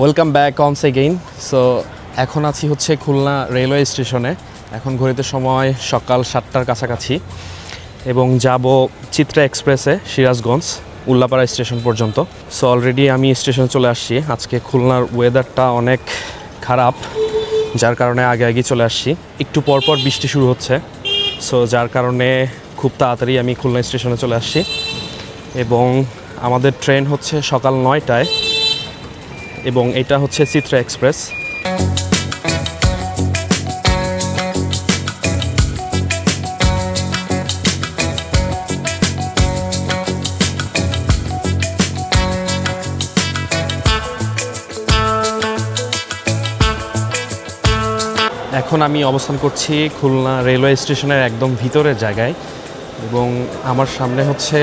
Welcome back once again. So এখন আছি হচ্ছে খুলনা রেলওয়ে স্টেশনে। এখন ঘড়িতে সময় সকাল 7টার কাছাকাছি এবং যাব চিত্রা এক্সপ্রেসে সিরাজগঞ্জ উল্লাপাড়া স্টেশন পর্যন্ত। সো অলরেডি আমি স্টেশনে চলে আসছি। আজকে খুলনার ওয়েদারটা অনেক খারাপ, যার কারণে আগে চলে আসছি। একটু পরপর বৃষ্টি শুরু হচ্ছে, সো যার কারণে খুব তাড়াতাড়ি আমি খুলনা স্টেশনে চলে আসছি এবং আমাদের ট্রেন হচ্ছে সকাল 9টায় এবং এটা হচ্ছে চিত্রা এক্সপ্রেস। এখন আমি অবস্থান করছি খুলনা রেলওয়ে স্টেশনের একদম ভিতরের জায়গায় এবং আমার সামনে হচ্ছে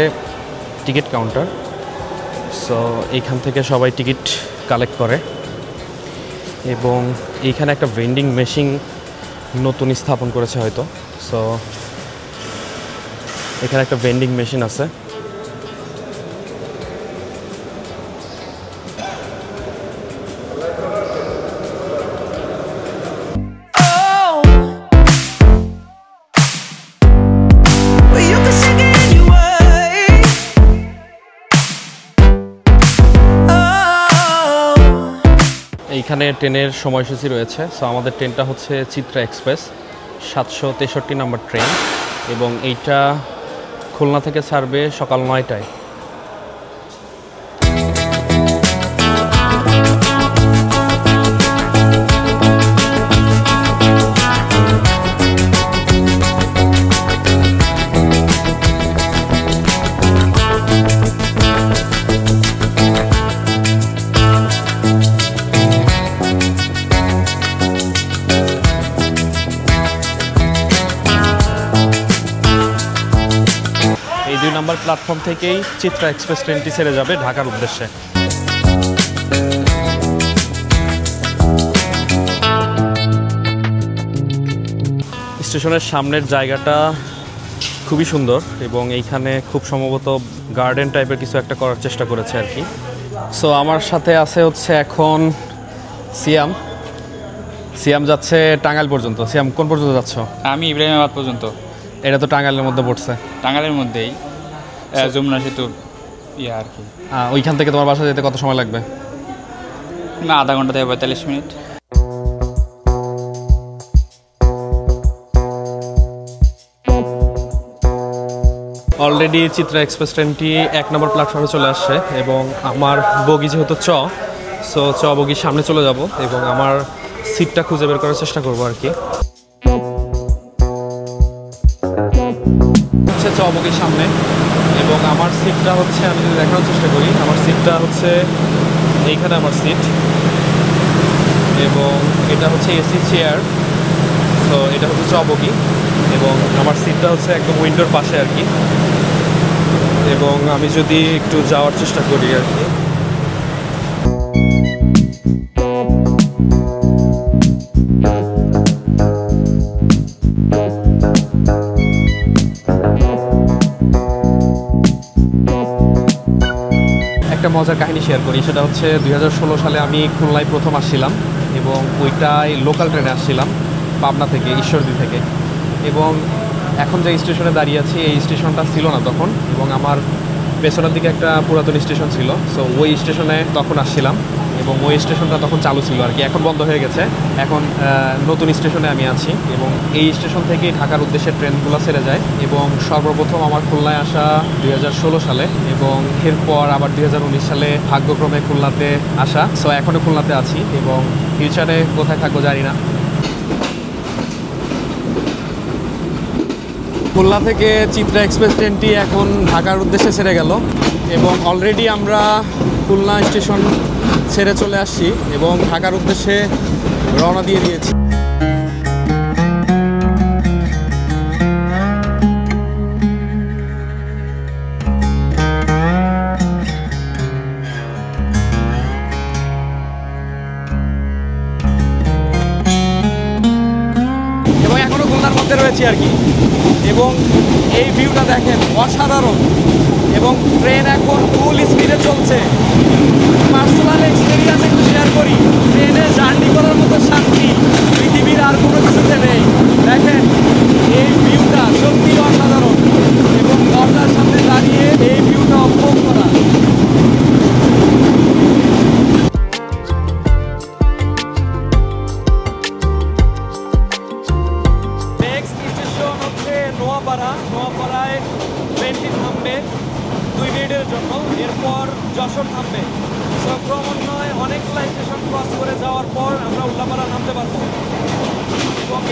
টিকিট কাউন্টার। সো এইখান থেকে সবাই টিকিট কালেক্ট করে এবং এইখানে একটা ভেন্ডিং মেশিন নতুন স্থাপন করেছে হয়তো। সো এখানে একটা ভেন্ডিং মেশিন আছে। এইখানে ট্রেনের সময়সূচি রয়েছে। সো আমাদের ট্রেনটা হচ্ছে চিত্রা এক্সপ্রেস 763 নম্বর ট্রেন এবং এইটা খুলনা থেকে ছাড়বে সকাল 9টায়। এই 2 নম্বর প্ল্যাটফর্ম থেকেই চিত্রা এক্সপ্রেস ট্রেনটি ছেড়ে যাবে ঢাকার উদ্দেশ্যে। স্টেশনের সামনের জায়গাটা খুবই সুন্দর এবং এইখানে খুব সম্ভবত গার্ডেন টাইপের কিছু একটা করার চেষ্টা করেছে আর কি। সো আমার সাথে আছে হচ্ছে এখন সিয়াম যাচ্ছে টাঙ্গাইল পর্যন্ত। সিয়াম কোন পর্যন্ত যাচ্ছ? আমি ইব্রাহিমাবাদ পর্যন্ত। এটা তো টাঙ্গাইলের মধ্যে পড়ছে। টাঙ্গাইলের মধ্যেই যমুনা সেতু আর কি। ওইখান থেকে তোমার বাসা যেতে কত সময় লাগবে? না, আধা ঘন্টা থেকে 45 মিনিট। অলরেডি চিত্রা এক্সপ্রেস ট্রেনটি 1 নম্বর প্ল্যাটফর্মে চলে আসছে এবং আমার বগি যেহেতু চ বগির সামনে চলে যাব এবং আমার সিটটা খুঁজে বের করার চেষ্টা করবো আর কি। হচ্ছে চ বগির সামনে এবং আমার সিটটা হচ্ছে, আমি যদি দেখানোর চেষ্টা করি, আমার সিটটা হচ্ছে এইখানে আমার সিট এবং এটা হচ্ছে এসি চেয়ার। সো এটা হচ্ছে চ বগি এবং আমার সিটটা হচ্ছে একদম উইন্ডোর পাশে আর কি। এবং আমি যদি একটু যাওয়ার চেষ্টা করি আর কি, একটা মজার কাহিনী শেয়ার করি। সেটা হচ্ছে 2016 সালে আমি খুলনায় প্রথম আসছিলাম এবং ওইটাই লোকাল ট্রেনে আসছিলাম পাবনা থেকে, ঈশ্বরদী থেকে। এবং এখন যে স্টেশনে দাঁড়িয়ে আছি এই স্টেশনটা ছিল না তখন এবং আমার পেছনের দিকে একটা পুরাতন স্টেশন ছিল। সো ওই স্টেশনে তখন আসছিলাম এবং ওই স্টেশনটা তখন চালু ছিল আর কি। এখন বন্ধ হয়ে গেছে। এখন নতুন স্টেশনে আমি আছি এবং এই স্টেশন থেকেই ঢাকার উদ্দেশ্যে ট্রেনগুলো ছেড়ে যায় এবং সর্বপ্রথম আমার খুলনায় আসা 2016 সালে এবং এরপর আবার 2019 সালে ভাগ্যক্রমে খুলনাতে আসা। সো এখনও খুলনাতে আছি এবং ফিউচারে কোথায় থাকবো জানি না। খুলনা থেকে চিত্রা এক্সপ্রেস ট্রেনটি এখন ঢাকার উদ্দেশ্যে ছেড়ে গেল এবং অলরেডি আমরা খুলনা স্টেশন ছেড়ে চলে আসছি এবং ঢাকার উদ্দেশ্যে রওনা দিয়ে দিয়েছি। এবং এখনো খুলনার মধ্যে রয়েছি আর কি এবং এই ভিউটা দেখেন অসাধারণ এবং ট্রেন এখন ফুল স্পিডে চলছে। পার্সোনাল এক্সপেরিয়েন্স একটু শেয়ার করি।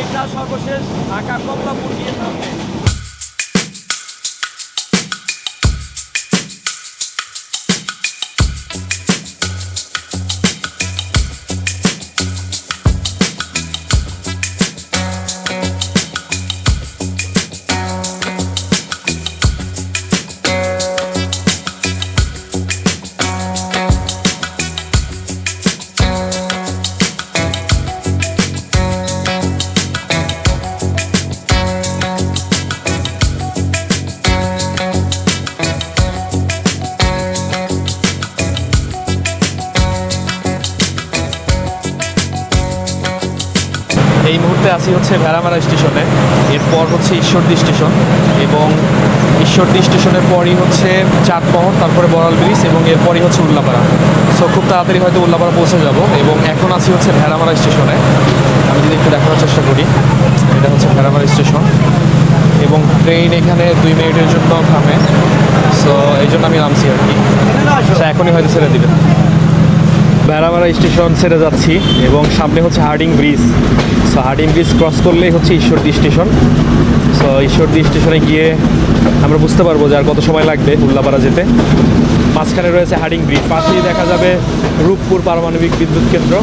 ট্রেনটা সর্বশেষ ঢাকা কমলাপুর গিয়ে থামবে। এই মুহূর্তে আছি হচ্ছে ভেড়ামারা স্টেশনে, এরপর হচ্ছে ঈশ্বরদী স্টেশন, এবং ঈশ্বরদী স্টেশনের পরই হচ্ছে চাঁদপহর, তারপরে বড়াল ব্রিজ, এবং এরপরই হচ্ছে উল্লাপাড়া। সো খুব তাড়াতাড়ি হয়তো উল্লাপাড়া পৌঁছে যাব। এবং এখন আছি হচ্ছে ভেড়ামারা স্টেশনে। আমি যদি একটু দেখানোর চেষ্টা করি, এটা হচ্ছে ভেড়ামারা স্টেশন, এবং ট্রেন এখানে 2 মিনিটের জন্য থামে। সো এই জন্য আমি নামছি আর কি। এখনই হয়তো ছেড়ে দিবে। ভেড়ামারা স্টেশন ছেড়ে যাচ্ছি, এবং সামনে হচ্ছে herding bridge. So herding bridge cross করলেই হচ্ছে ঈশ্বরদী স্টেশন। সো ঈশ্বরদী স্টেশনে গিয়ে আমরা বুঝতে পারবো যে আর কত সময় লাগবে উল্লাপাড়া যেতে। মাঝখানে রয়েছে হার্ডিং ব্রিজ, পাশেই দেখা যাবে রূপপুর পারমাণবিক বিদ্যুৎ কেন্দ্র।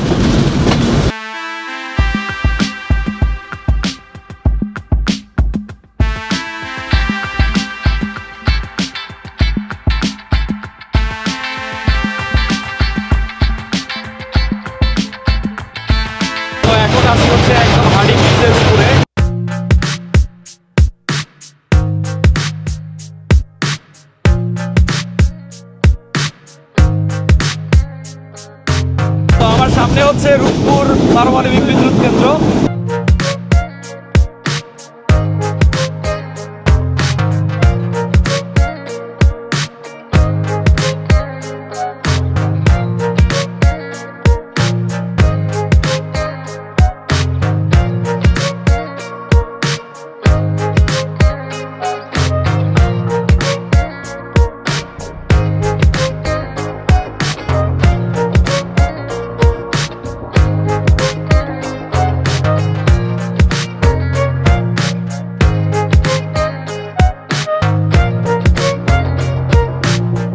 এখন আসি হচ্ছে একদম হার্ডিং ব্রিজের উপরে। তো আমার সামনে হচ্ছে রূপপুর পারমাণবিক বিদ্যুৎ কেন্দ্র।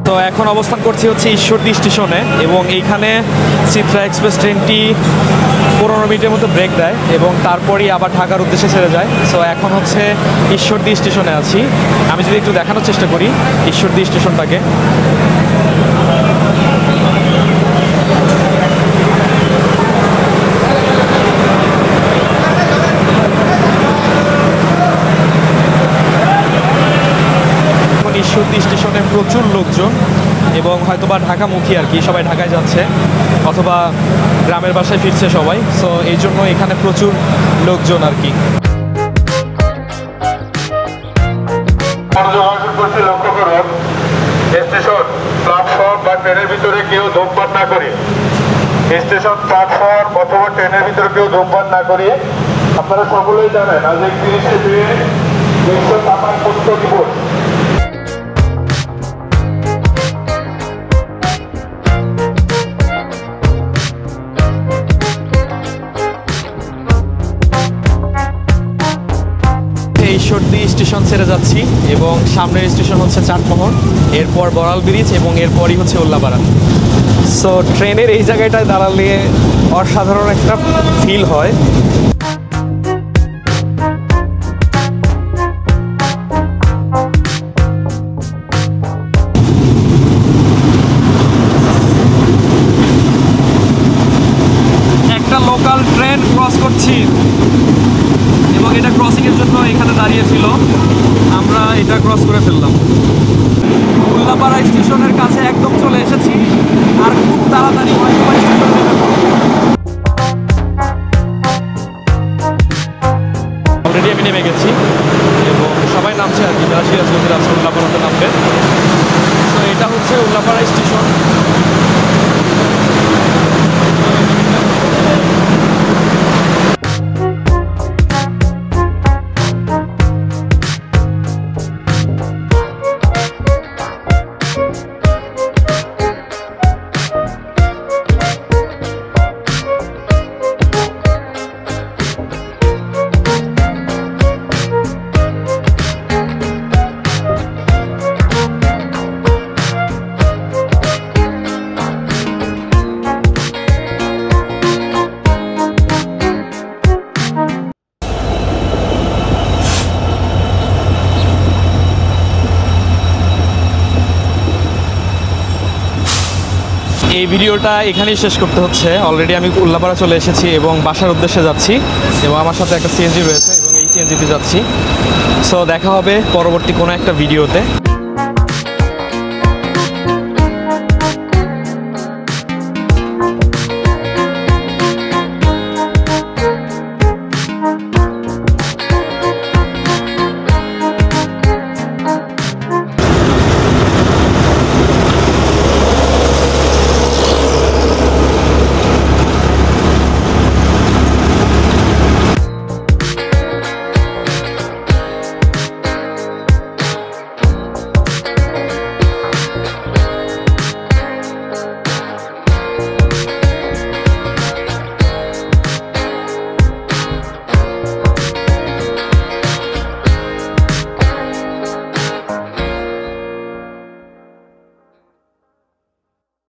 তো এখন অবস্থান করছি হচ্ছে ঈশ্বরদী স্টেশনে, এবং এইখানে চিত্রা এক্সপ্রেস ট্রেনটি 15 মিনিটের মতো ব্রেক দেয়, এবং তারপরেই আবার ঢাকার উদ্দেশ্যে ছেড়ে যায়। সো এখন হচ্ছে ঈশ্বরদী স্টেশনে আছি। আমি যদি একটু দেখানোর চেষ্টা করি ঈশ্বরদী স্টেশনটাকে। ঈশ্বরদী স্টেশনে প্রচুর লোকজন, এবং হয়তোবা ঢাকামুখী আর কি, সবাই ঢাকায় যাচ্ছে অথবা গ্রামের বাসায় ফিরছে সবাই। সো এই জন্য এখানে প্রচুর লোকজন আর কি। লক্ষ্য করুন, স্টেশন প্ল্যাটফর্ম বা ট্রেনের ভিতরে কেউ ধূমপান না করে, স্টেশন প্ল্যাটফর্ম অথবা ট্রেনের ভিতরে কেউ ধূমপান না করে। আপনারা সকলেই জানেন আজ 31শে মে বিশ্ব তামাক মুক্ত দিবস। ঈশ্বরদী স্টেশন ছেড়ে যাচ্ছি, এবং সামনের স্টেশন হচ্ছে চাঁদপহর, এরপর বড়াল ব্রিজ, এবং এরপরই হচ্ছে উল্লাপাড়া। সো ট্রেনের এই জায়গাটায় দাঁড়ালে অসাধারণ একটা ফিল হয়। একটা লোকাল ট্রেন ক্রস করছি, এবং এটা ক্রসিংয়ের জন্য এখানে দাঁড়িয়েছিল, আমরা এটা ক্রস করে ফেললাম। উল্লাপাড়া স্টেশনের কাছে একদম চলে এসেছি, আর খুব তাড়াতাড়ি অলরেডি আমি নেমে গেছি, এবং সবাই নামছে আর কি, যারা সিরাজগঞ্জের আছে উল্লাপাড়াতে নামবে। তো এটা হচ্ছে উল্লাপাড়া স্টেশন। এই ভিডিওটা এখানেই শেষ করতে হচ্ছে। অলরেডি আমি উল্লাপাড়া চলে এসেছি এবং বাসার উদ্দেশ্যে যাচ্ছি এবং আমার সাথে একটা সিএনজি রয়েছে এবং এই সিএনজিতে যাচ্ছি। সো দেখা হবে পরবর্তী কোনো একটা ভিডিওতে।